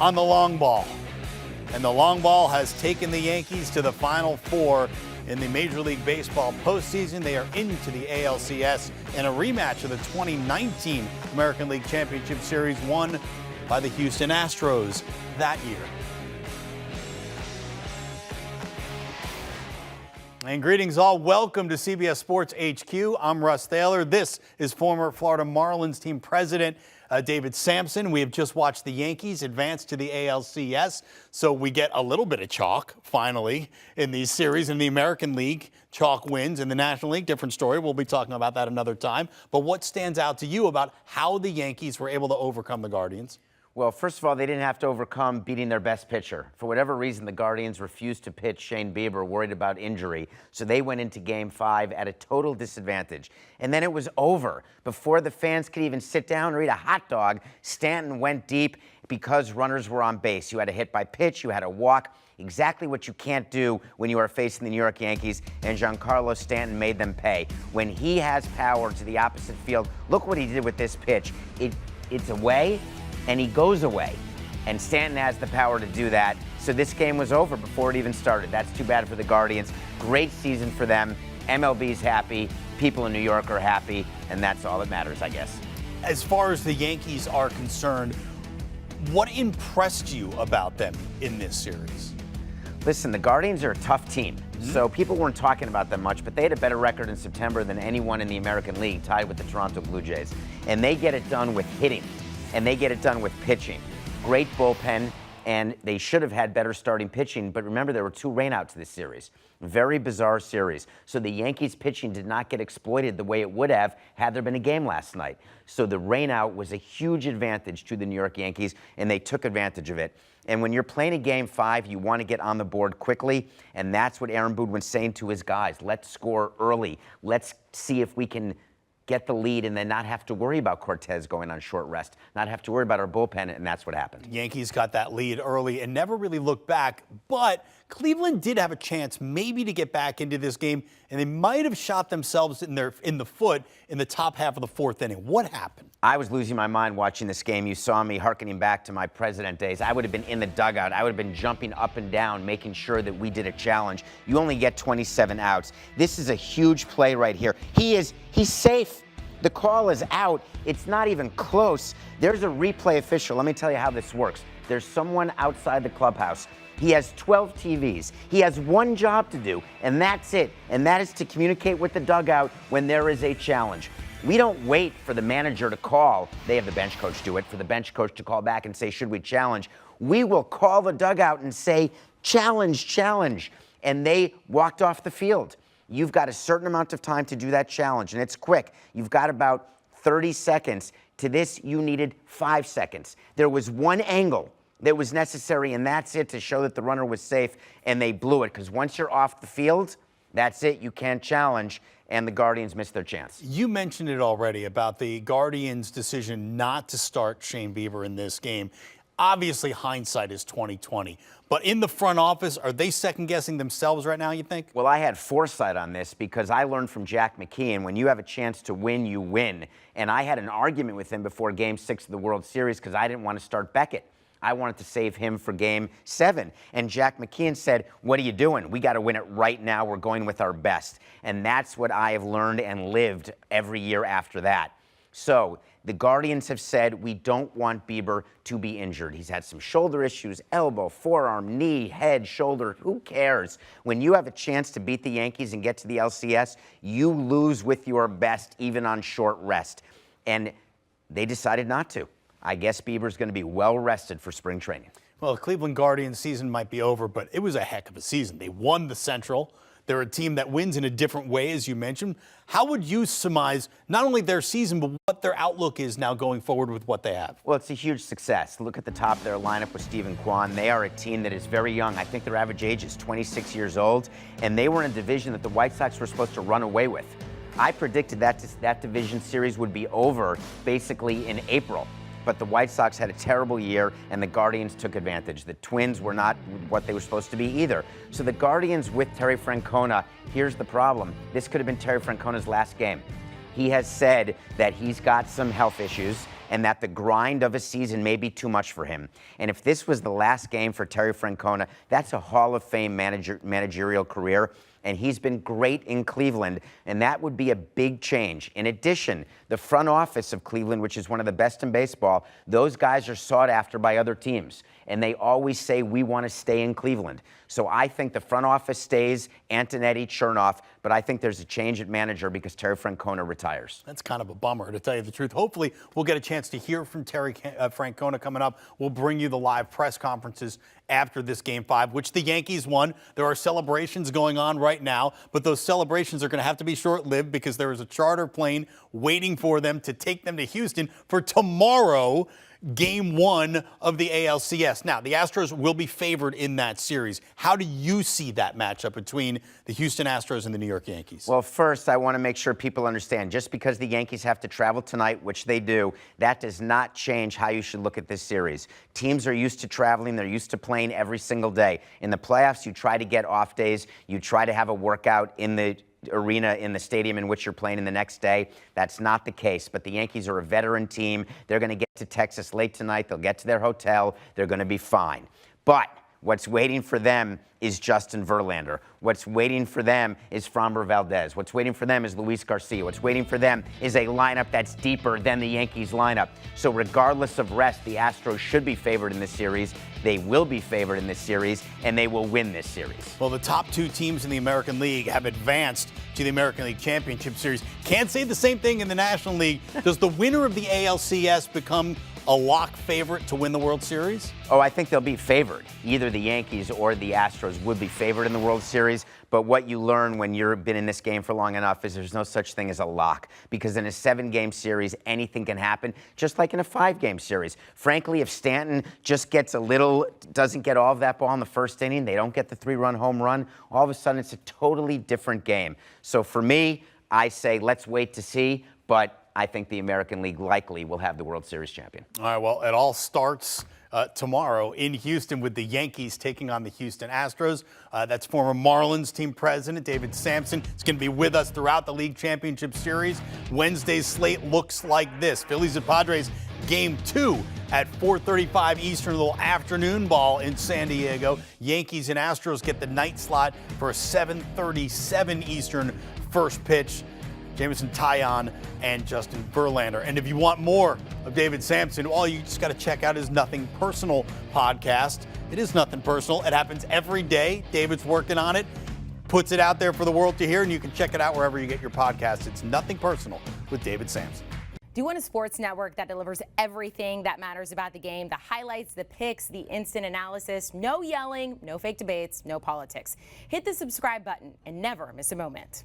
on the long ball. And the long ball has taken the Yankees to the Final Four in the Major League Baseball postseason. They are into the ALCS in a rematch of the 2019 American League Championship Series won by the Houston Astros that year. And greetings all. Welcome to CBS Sports HQ. I'm Russ Thaler. This is former Florida Marlins team president David Sampson. We have just watched the Yankees advance to the ALCS, so we get a little bit of chalk, finally, in these series. In the American League, chalk wins. In the National League, different story. We'll be talking about that another time. But what stands out to you about how the Yankees were able to overcome the Guardians? Well, first of all, they didn't have to overcome beating their best pitcher. For whatever reason, the Guardians refused to pitch Shane Bieber, worried about injury. So they went into Game 5 at a total disadvantage. And then it was over. Before the fans could even sit down or eat a hot dog, Stanton went deep because runners were on base. You had a hit by pitch, you had a walk. Exactly what you can't do when you are facing the New York Yankees, and Giancarlo Stanton made them pay. When he has power to the opposite field, look what he did with this pitch. It's away, and he goes away. And Stanton has the power to do that. So this game was over before it even started. That's too bad for the Guardians. Great season for them. MLB's happy. People in New York are happy. And that's all that matters, I guess. As far as the Yankees are concerned, what impressed you about them in this series? Listen, the Guardians are a tough team. So people weren't talking about them much, but they had a better record in September than anyone in the American League, tied with the Toronto Blue Jays. And they get it done with hitting. And they get it done with pitching. Great bullpen, and they should have had better starting pitching, but remember there were 2 rainouts this series. Very bizarre series. So the Yankees pitching did not get exploited the way it would have had there been a game last night. So the rainout was a huge advantage to the New York Yankees, and they took advantage of it. And when you're playing a Game 5, you want to get on the board quickly, and that's what Aaron Boone was saying to his guys. Let's score early. Let's see if we can get the lead and then not have to worry about Cortez going on short rest, not have to worry about our bullpen, and that's what happened. Yankees got that lead early and never really looked back, but Cleveland did have a chance maybe to get back into this game, and they might have shot themselves in the foot in the top half of the 4th inning. What happened? I was losing my mind watching this game. You saw me hearkening back to my president days. I would have been in the dugout. I would have been jumping up and down, making sure that we did a challenge. You only get 27 outs. This is a huge play right here. He's safe. The call is out. It's not even close. There's a replay official. Let me tell you how this works. There's someone outside the clubhouse. He has 12 TVs. He has one job to do, and that's it. And that is to communicate with the dugout when there is a challenge. We don't wait for the manager to call. They have the bench coach do it, for the bench coach to call back and say, should we challenge? We will call the dugout and say, challenge, challenge. And they walked off the field. You've got a certain amount of time to do that challenge, and it's quick. You've got about 30 seconds. To this, you needed 5 seconds. There was one angle that was necessary, and that's it, to show that the runner was safe, and they blew it, because once you're off the field, that's it. You can't challenge, and the Guardians missed their chance. You mentioned it already about the Guardians' decision not to start Shane Bieber in this game. Obviously, hindsight is 20/20. But in the front office, are they second-guessing themselves right now, you think? Well, I had foresight on this because I learned from Jack McKeon, when you have a chance to win, you win. And I had an argument with him before Game 6 of the World Series because I didn't want to start Beckett. I wanted to save him for Game 7. And Jack McKeon said, what are you doing? We got to win it right now. We're going with our best. And that's what I have learned and lived every year after that. So the Guardians have said, we don't want Bieber to be injured. He's had some shoulder issues, elbow, forearm, knee, head, shoulder. Who cares? When you have a chance to beat the Yankees and get to the LCS, you lose with your best, even on short rest. And they decided not to. I guess Bieber's going to be well rested for spring training. Well, the Cleveland Guardians season might be over, but it was a heck of a season. They won the Central. They're a team that wins in a different way, as you mentioned. How would you surmise not only their season, but what their outlook is now going forward with what they have? Well, it's a huge success. Look at the top of their lineup with Stephen Kwan. They are a team that is very young. I think their average age is 26 years old, and they were in a division that the White Sox were supposed to run away with. I predicted that division series would be over basically in April. But the White Sox had a terrible year, and the Guardians took advantage. The Twins were not what they were supposed to be either. So the Guardians with Terry Francona, here's the problem. This could have been Terry Francona's last game. He has said that he's got some health issues, and that the grind of a season may be too much for him. And if this was the last game for Terry Francona, that's a Hall of Fame managerial career. And he's been great in Cleveland, and that would be a big change. In addition, the front office of Cleveland, which is one of the best in baseball, those guys are sought after by other teams, and they always say, we want to stay in Cleveland. So I think the front office stays, Antonetti, Chernoff, but I think there's a change at manager because Terry Francona retires. That's kind of a bummer, to tell you the truth. Hopefully, we'll get a chance to hear from Terry Francona coming up. We'll bring you the live press conferences after this Game 5, which the Yankees won. There are celebrations going on right now, but those celebrations are going to have to be short-lived because there is a charter plane waiting for them to take them to Houston for tomorrow, Game 1 of the ALCS. Now, the Astros will be favored in that series. How do you see that matchup between the Houston Astros and the New York Yankees? Well, first, I want to make sure people understand, just because the Yankees have to travel tonight, which they do, that does not change how you should look at this series. Teams are used to traveling. They're used to playing every single day. In the playoffs, you try to get off days. You try to have a workout in the arena, in the stadium in which you're playing in the next day. That's not the case, but the Yankees are a veteran team. They're going to get to Texas late tonight. They'll get to their hotel. They're going to be fine. But what's waiting for them is Justin Verlander. What's waiting for them is Framber Valdez. What's waiting for them is Luis Garcia. What's waiting for them is a lineup that's deeper than the Yankees lineup. So regardless of rest, the Astros should be favored in this series. They will be favored in this series, and they will win this series. Well, the top two teams in the American League have advanced to the American League Championship Series. Can't say the same thing in the National League. Does the winner of the ALCS become a lock favorite to win the World Series? Oh, I think they'll be favored. Either the Yankees or the Astros would be favored in the World Series. But what you learn when you've been in this game for long enough is there's no such thing as a lock. Because in a 7-game series, anything can happen, just like in a 5-game series. Frankly, if Stanton just gets doesn't get all of that ball in the first inning, they don't get the 3-run home run, all of a sudden it's a totally different game. So for me, I say let's wait to see, but I think the American League likely will have the World Series champion. All right, well, it all starts tomorrow in Houston with the Yankees taking on the Houston Astros. That's former Marlins team president David Sampson. He's going to be with us throughout the League Championship Series. Wednesday's slate looks like this. Phillies and Padres, Game 2 at 4:35 Eastern, a little afternoon ball in San Diego. Yankees and Astros get the night slot for a 7:37 Eastern first pitch. Jameson Taillon and Justin Verlander. And if you want more of David Sampson, all you just got to check out his Nothing Personal podcast. It is nothing personal. It happens every day. David's working on it, puts it out there for the world to hear, and you can check it out wherever you get your podcasts. It's Nothing Personal with David Sampson. Do you want a sports network that delivers everything that matters about the game? The highlights, the picks, the instant analysis, no yelling, no fake debates, no politics. Hit the subscribe button and never miss a moment.